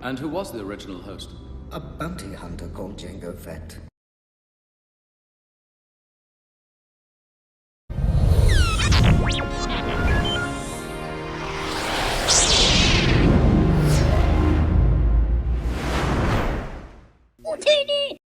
And who was the original host? A bounty hunter called Jango Fett.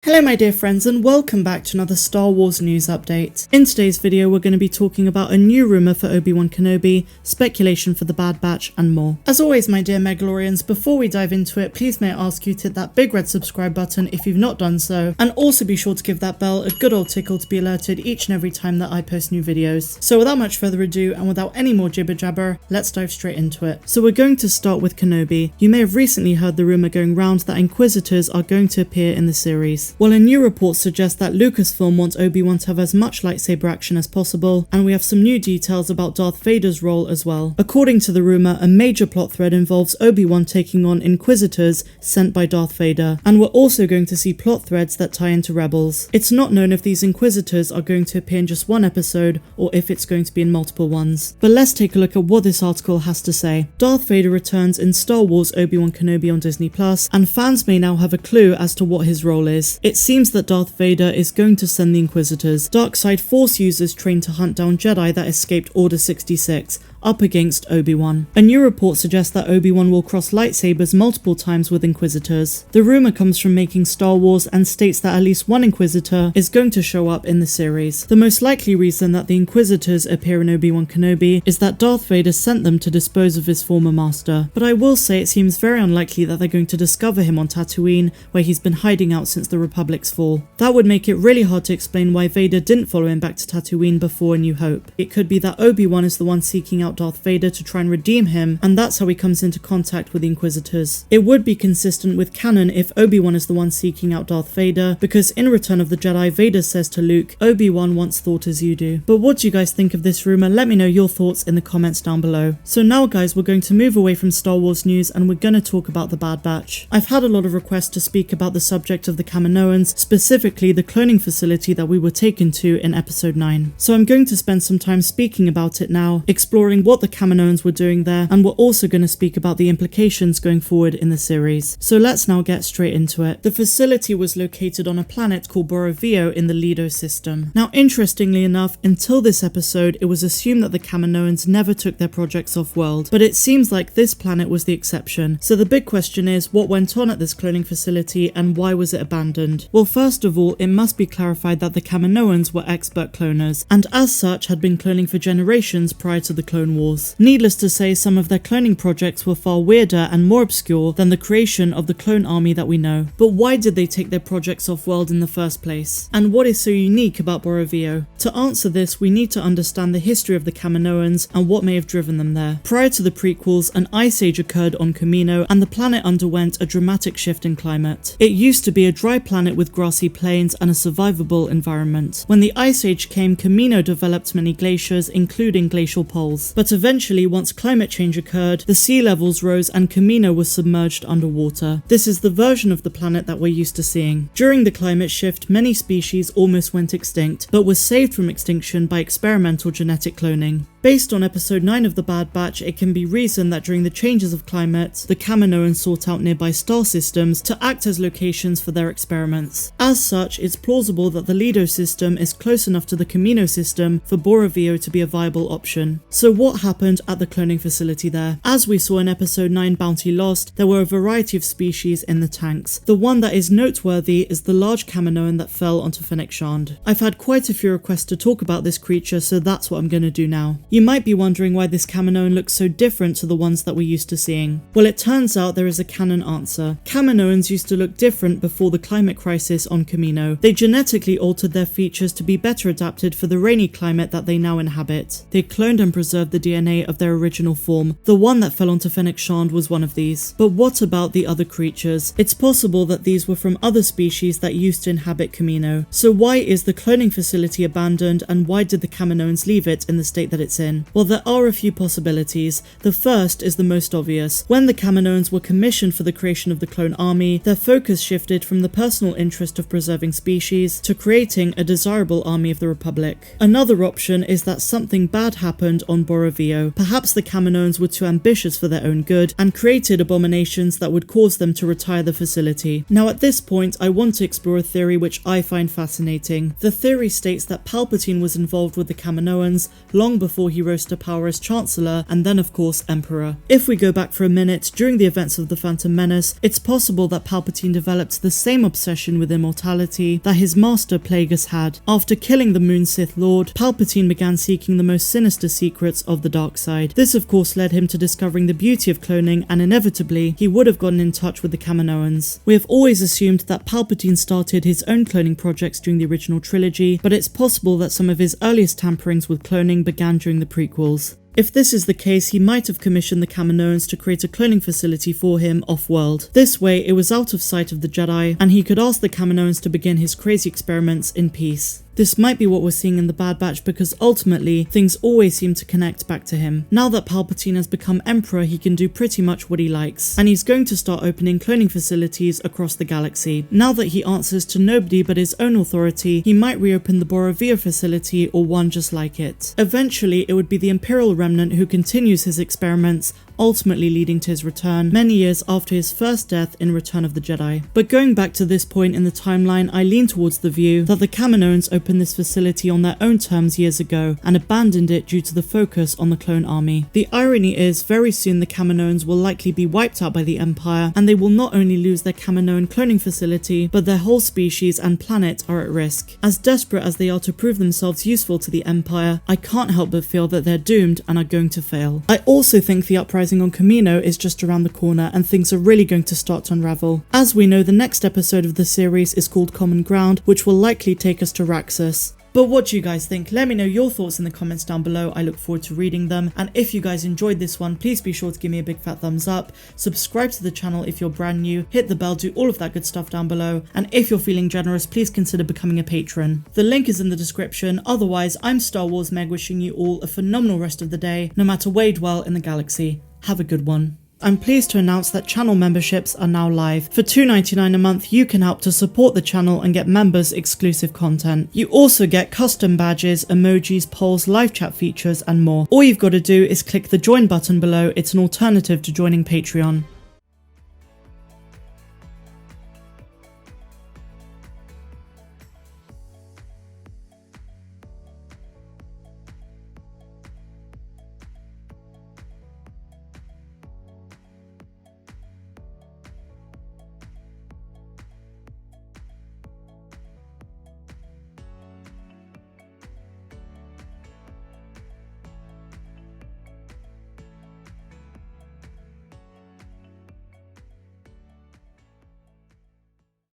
Hello my dear friends and welcome back to another Star Wars news update. In today's video we're going to be talking about a new rumour for Obi-Wan Kenobi, speculation for the Bad Batch and more. As always my dear Megalorians, before we dive into it, please may I ask you to hit that big red subscribe button if you've not done so, and also be sure to give that bell a good old tickle to be alerted each and every time that I post new videos. So without much further ado and without any more jibber jabber, let's dive straight into it. So we're going to start with Kenobi. You may have recently heard the rumour going round that Inquisitors are going to appear in the series. Well, a new report suggests that Lucasfilm wants Obi-Wan to have as much lightsaber action as possible, and we have some new details about Darth Vader's role as well. According to the rumour, a major plot thread involves Obi-Wan taking on Inquisitors sent by Darth Vader, and we're also going to see plot threads that tie into Rebels. It's not known if these Inquisitors are going to appear in just one episode or if it's going to be in multiple ones. But let's take a look at what this article has to say. Darth Vader returns in Star Wars Obi-Wan Kenobi on Disney+, and fans may now have a clue as to what his role is. It seems that Darth Vader is going to send the Inquisitors, dark side Force users trained to hunt down Jedi that escaped Order 66, up against Obi-Wan. A new report suggests that Obi-Wan will cross lightsabers multiple times with Inquisitors. The rumour comes from Making Star Wars and states that at least one Inquisitor is going to show up in the series. The most likely reason that the Inquisitors appear in Obi-Wan Kenobi is that Darth Vader sent them to dispose of his former master, but I will say it seems very unlikely that they're going to discover him on Tatooine, where he's been hiding out since the Republic's fall. That would make it really hard to explain why Vader didn't follow him back to Tatooine before A New Hope. It could be that Obi-Wan is the one seeking out Darth Vader to try and redeem him, and that's how he comes into contact with the Inquisitors. It would be consistent with canon if Obi-Wan is the one seeking out Darth Vader, because in Return of the Jedi, Vader says to Luke, "Obi-Wan once thought as you do." But what do you guys think of this rumour? Let me know your thoughts in the comments down below. So now guys, we're going to move away from Star Wars news and we're going to talk about the Bad Batch. I've had a lot of requests to speak about the subject of the Kaminoans, specifically the cloning facility that we were taken to in episode 9. So I'm going to spend some time speaking about it now, exploring what the Kaminoans were doing there, and we're also going to speak about the implications going forward in the series. So let's now get straight into it. The facility was located on a planet called Bora Vio in the Lido system. Now interestingly enough, until this episode it was assumed that the Kaminoans never took their projects off-world, but it seems like this planet was the exception. So the big question is, what went on at this cloning facility and why was it abandoned? Well, first of all, it must be clarified that the Kaminoans were expert cloners, and as such had been cloning for generations prior to the Clone Wars. Needless to say, some of their cloning projects were far weirder and more obscure than the creation of the clone army that we know. But why did they take their projects off-world in the first place? And what is so unique about Bora Vio? To answer this, we need to understand the history of the Kaminoans and what may have driven them there. Prior to the prequels, an ice age occurred on Kamino and the planet underwent a dramatic shift in climate. It used to be a dry planet with grassy plains and a survivable environment. When the ice age came, Kamino developed many glaciers, including glacial poles. But eventually, once climate change occurred, the sea levels rose and Kamino was submerged underwater. This is the version of the planet that we're used to seeing. During the climate shift, many species almost went extinct, but were saved from extinction by experimental genetic cloning. Based on episode 9 of the Bad Batch, it can be reasoned that during the changes of climate, the Kaminoans sought out nearby star systems to act as locations for their experiments. As such, it's plausible that the Lido system is close enough to the Kamino system for Bora Vio to be a viable option. So what happened at the cloning facility there? As we saw in episode 9 Bounty Lost, there were a variety of species in the tanks. The one that is noteworthy is the large Kaminoan that fell onto Fennec Shand. I've had quite a few requests to talk about this creature, so that's what I'm going to do now. You might be wondering why this Kaminoan looks so different to the ones that we're used to seeing. Well, it turns out there is a canon answer. Kaminoans used to look different before the climate crisis on Kamino. They genetically altered their features to be better adapted for the rainy climate that they now inhabit. They cloned and preserved the DNA of their original form. The one that fell onto Fennec Shand was one of these. But what about the other creatures? It's possible that these were from other species that used to inhabit Kamino. So why is the cloning facility abandoned and why did the Kaminoans leave it in the state that it's fits in? Well, there are a few possibilities. The first is the most obvious. When the Kaminoans were commissioned for the creation of the clone army, their focus shifted from the personal interest of preserving species to creating a desirable army of the Republic. Another option is that something bad happened on Bora Vio. Perhaps the Kaminoans were too ambitious for their own good and created abominations that would cause them to retire the facility. Now at this point, I want to explore a theory which I find fascinating. The theory states that Palpatine was involved with the Kaminoans long before he rose to power as Chancellor and then of course Emperor. If we go back for a minute, during the events of the Phantom Menace, it's possible that Palpatine developed the same obsession with immortality that his master Plagueis had. After killing the Moon Sith Lord, Palpatine began seeking the most sinister secrets of the dark side. This of course led him to discovering the beauty of cloning, and inevitably he would have gotten in touch with the Kaminoans. We have always assumed that Palpatine started his own cloning projects during the original trilogy, but it's possible that some of his earliest tamperings with cloning began during the prequels. If this is the case, he might have commissioned the Kaminoans to create a cloning facility for him off-world. This way, it was out of sight of the Jedi, and he could ask the Kaminoans to begin his crazy experiments in peace. This might be what we're seeing in the Bad Batch because ultimately, things always seem to connect back to him. Now that Palpatine has become Emperor, he can do pretty much what he likes, and he's going to start opening cloning facilities across the galaxy. Now that he answers to nobody but his own authority, he might reopen the Bora Vio facility or one just like it. Eventually, it would be the Imperial Remnant who continues his experiments, ultimately leading to his return many years after his first death in Return of the Jedi. But going back to this point in the timeline, I lean towards the view that the Kaminoans opened this facility on their own terms years ago and abandoned it due to the focus on the clone army. The irony is, very soon the Kaminoans will likely be wiped out by the Empire, and they will not only lose their Kaminoan cloning facility, but their whole species and planet are at risk. As desperate as they are to prove themselves useful to the Empire, I can't help but feel that they're doomed and are going to fail. I also think the uprising on Kamino is just around the corner and things are really going to start to unravel. As we know, the next episode of the series is called Common Ground, which will likely take us to Raxus. But what do you guys think? Let me know your thoughts in the comments down below. I look forward to reading them. And if you guys enjoyed this one, please be sure to give me a big fat thumbs up. Subscribe to the channel if you're brand new. Hit the bell, do all of that good stuff down below. And if you're feeling generous, please consider becoming a patron. The link is in the description. Otherwise, I'm Star Wars Meg, wishing you all a phenomenal rest of the day, no matter where you dwell in the galaxy. Have a good one. I'm pleased to announce that channel memberships are now live. For $2.99 a month, you can help to support the channel and get members exclusive content. You also get custom badges, emojis, polls, live chat features, and more. All you've got to do is click the join button below. It's an alternative to joining Patreon.